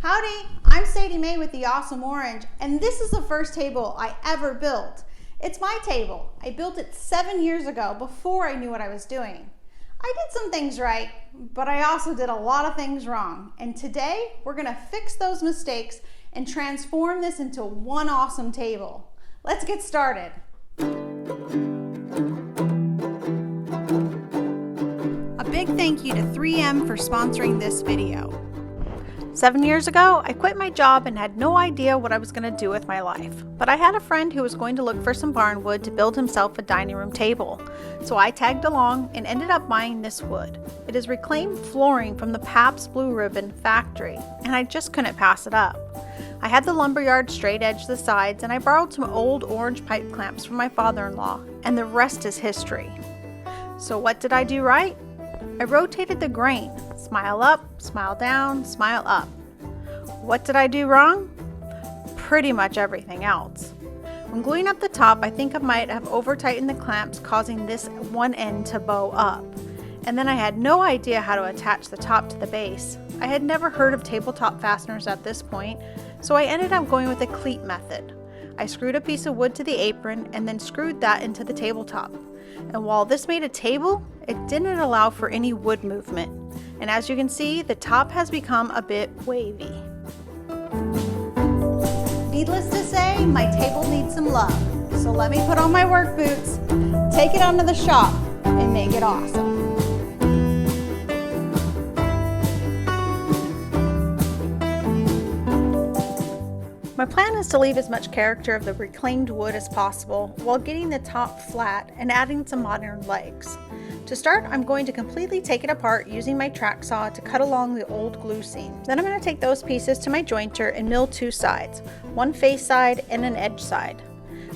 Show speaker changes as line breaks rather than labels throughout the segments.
Howdy, I'm Sadie Mae with the Awesome Orange, and this is the first table I ever built. It's my table. I built it 7 years ago before I knew what I was doing. I did some things right, but I also did a lot of things wrong. And today we're gonna fix those mistakes and transform this into one awesome table. Let's get started. A big thank you to 3M for sponsoring this video. 7 years ago, I quit my job and had no idea what I was going to do with my life. But I had a friend who was going to look for some barn wood to build himself a dining room table. So I tagged along and ended up buying this wood. It is reclaimed flooring from the Pabst Blue Ribbon factory, and I just couldn't pass it up. I had the lumberyard straight edge the sides, and I borrowed some old orange pipe clamps from my father-in-law, and the rest is history. So what did I do right? I rotated the grain. Smile up, smile down, smile up. What did I do wrong? Pretty much everything else. When gluing up the top, I think I might have over-tightened the clamps, causing this one end to bow up. And then I had no idea how to attach the top to the base. I had never heard of tabletop fasteners at this point, so I ended up going with a cleat method. I screwed a piece of wood to the apron and then screwed that into the tabletop. And while this made a table, it didn't allow for any wood movement. And as you can see, the top has become a bit wavy. Needless to say, my table needs some love. So let me put on my work boots, take it onto the shop, and make it awesome. My plan is to leave as much character of the reclaimed wood as possible while getting the top flat and adding some modern legs. To start, I'm going to completely take it apart using my track saw to cut along the old glue seam. Then I'm going to take those pieces to my jointer and mill two sides, one face side and an edge side.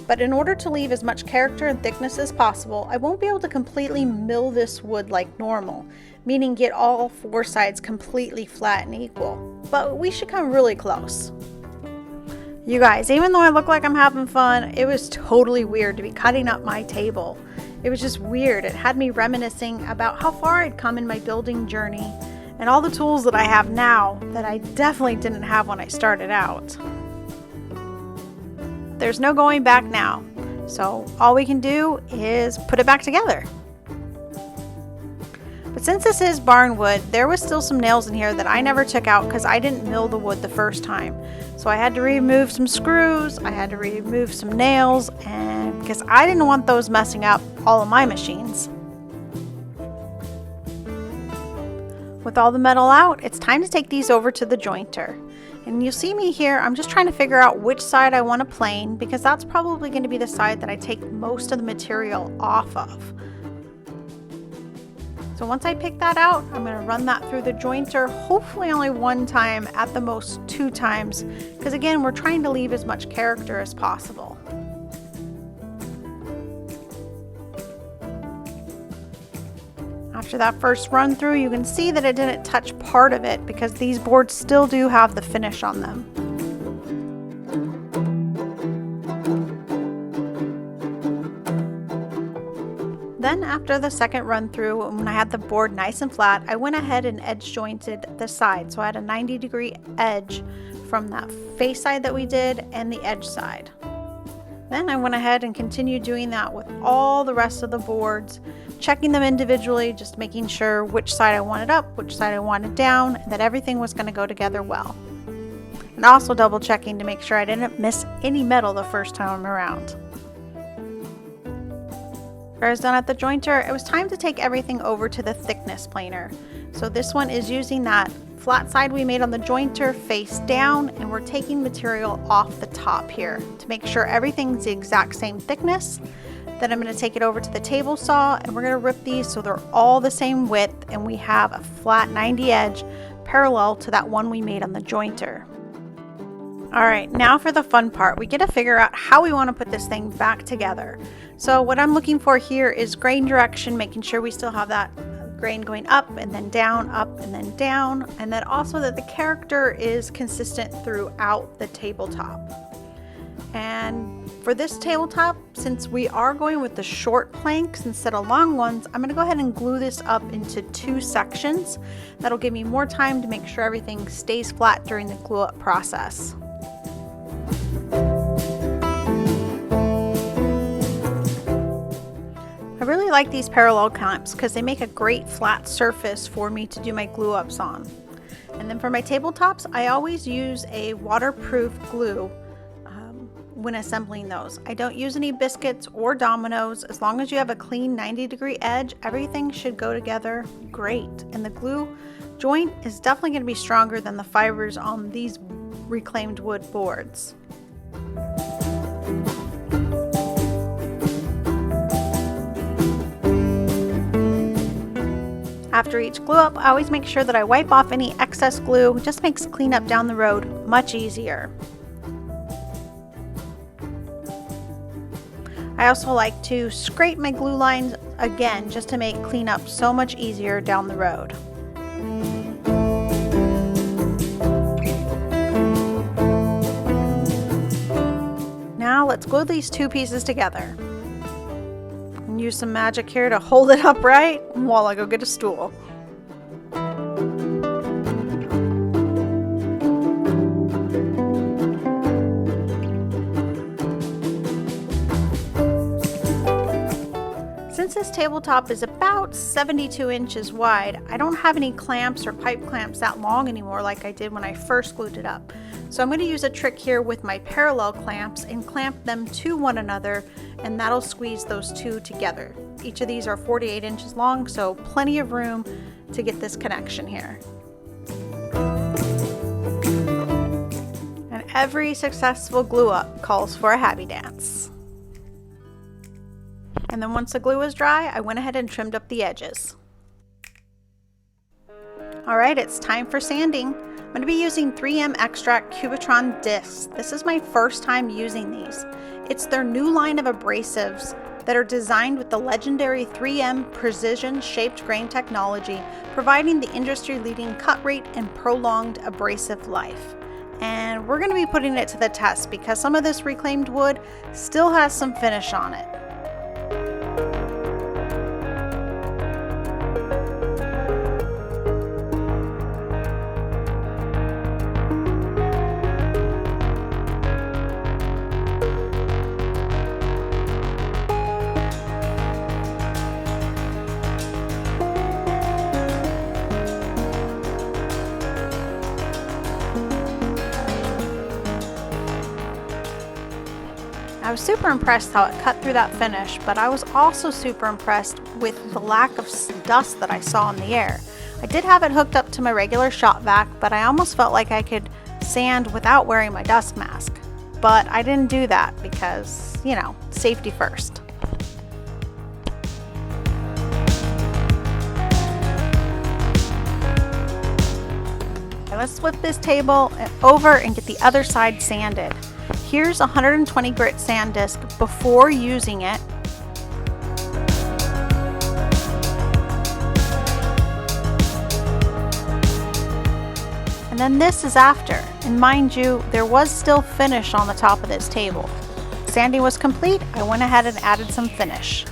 But in order to leave as much character and thickness as possible, I won't be able to completely mill this wood like normal, meaning get all four sides completely flat and equal. But we should come really close. You guys, even though I look like I'm having fun, it was totally weird to be cutting up my table. It was just weird. It had me reminiscing about how far I'd come in my building journey and all the tools that I have now that I definitely didn't have when I started out. There's no going back now, so all we can do is put it back together. But since this is barn wood, there was still some nails in here that I never took out because I didn't mill the wood the first time. So I had to remove some screws, I had to remove some nails, and because I didn't want those messing up all of my machines. With all the metal out, it's time to take these over to the jointer. And you'll see me here, I'm just trying to figure out which side I want to plane because that's probably going to be the side that I take most of the material off of. So once I pick that out, I'm going to run that through the jointer, hopefully only one time, at the most 2 times, because again, we're trying to leave as much character as possible. After that first run through, you can see that it didn't touch part of it because these boards still do have the finish on them. Then after the second run through, when I had the board nice and flat, I went ahead and edge jointed the side. So I had a 90-degree edge from that face side that we did and the edge side. Then I went ahead and continued doing that with all the rest of the boards, checking them individually, just making sure which side I wanted up, which side I wanted down, and that everything was going to go together well. And also double checking to make sure I didn't miss any metal the first time around. After I was done at the jointer, it was time to take everything over to the thickness planer. So this one is using that flat side we made on the jointer face down, and we're taking material off the top here to make sure everything's the exact same thickness. Then I'm going to take it over to the table saw and we're going to rip these so they're all the same width and we have a flat 90 edge parallel to that one we made on the jointer. Alright, now for the fun part. We get to figure out how we want to put this thing back together. So what I'm looking for here is grain direction, making sure we still have that grain going up and then down, up and then down, and then also that the character is consistent throughout the tabletop. And For this tabletop, since we are going with the short planks instead of long ones, I'm going to go ahead and glue this up into 2 sections. That'll give me more time to make sure everything stays flat during the glue up process. I really like these parallel clamps because they make a great flat surface for me to do my glue ups on. And then for my tabletops, I always use a waterproof glue when assembling those. I don't use any biscuits or dominoes. As long as you have a clean 90-degree edge, everything should go together great. And the glue joint is definitely going to be stronger than the fibers on these reclaimed wood boards. After each glue up, I always make sure that I wipe off any excess glue. It just makes cleanup down the road much easier. I also like to scrape my glue lines again just to make cleanup so much easier down the road. Now let's glue these 2 pieces together. And use some magic here to hold it upright while I go get a stool. Since this tabletop is about 72 inches wide, I don't have any clamps or pipe clamps that long anymore like I did when I first glued it up. So I'm going to use a trick here with my parallel clamps and clamp them to one another, and that'll squeeze those 2 together. Each of these are 48 inches long, so plenty of room to get this connection here. And every successful glue up calls for a happy dance. And then once the glue was dry, I went ahead and trimmed up the edges. Alright, it's time for sanding. I'm going to be using 3M Extract Cubitron discs. This is my first time using these. It's their new line of abrasives that are designed with the legendary 3M precision shaped grain technology, providing the industry-leading cut rate and prolonged abrasive life. And we're going to be putting it to the test because some of this reclaimed wood still has some finish on it. I was super impressed how it cut through that finish, but I was also super impressed with the lack of dust that I saw in the air. I did have it hooked up to my regular shop vac, but I almost felt like I could sand without wearing my dust mask. But I didn't do that because, you know, safety first. Okay, let's flip this table over and get the other side sanded. Here's a 120 grit sand disc before using it. And then this is after. And mind you, there was still finish on the top of this table. Sanding was complete, I went ahead and added some finish.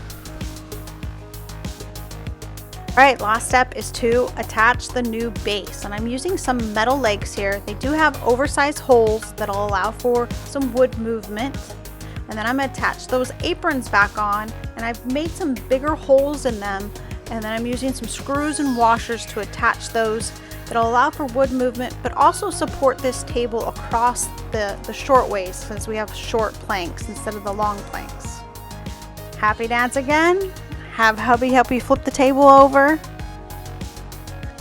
Alright, last step is to attach the new base, and I'm using some metal legs here. They do have oversized holes that'll allow for some wood movement. And then I'm going to attach those aprons back on, and I've made some bigger holes in them, and then I'm using some screws and washers to attach those that'll allow for wood movement, but also support this table across the short ways since we have short planks instead of the long planks. Happy dance again. Have hubby help you flip the table over.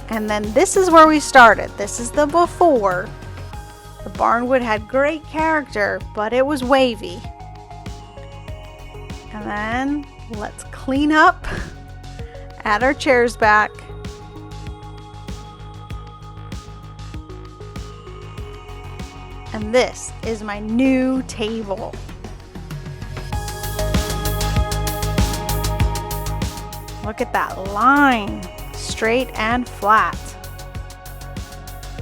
And then this is where we started. This is the before. The barnwood had great character, but it was wavy. And then let's clean up, add our chairs back. And this is my new table. Look at that line, straight and flat.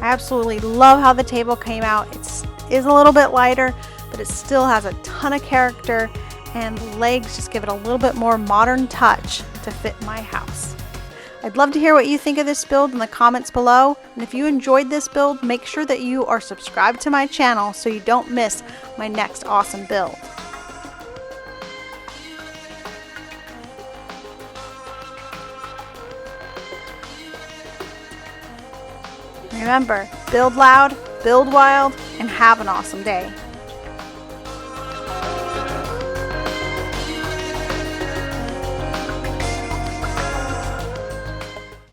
I absolutely love how the table came out. It is a little bit lighter, but it still has a ton of character, and the legs just give it a little bit more modern touch to fit my house. I'd love to hear what you think of this build in the comments below, and if you enjoyed this build, make sure that you are subscribed to my channel so you don't miss my next awesome build. Remember, build loud, build wild, and have an awesome day.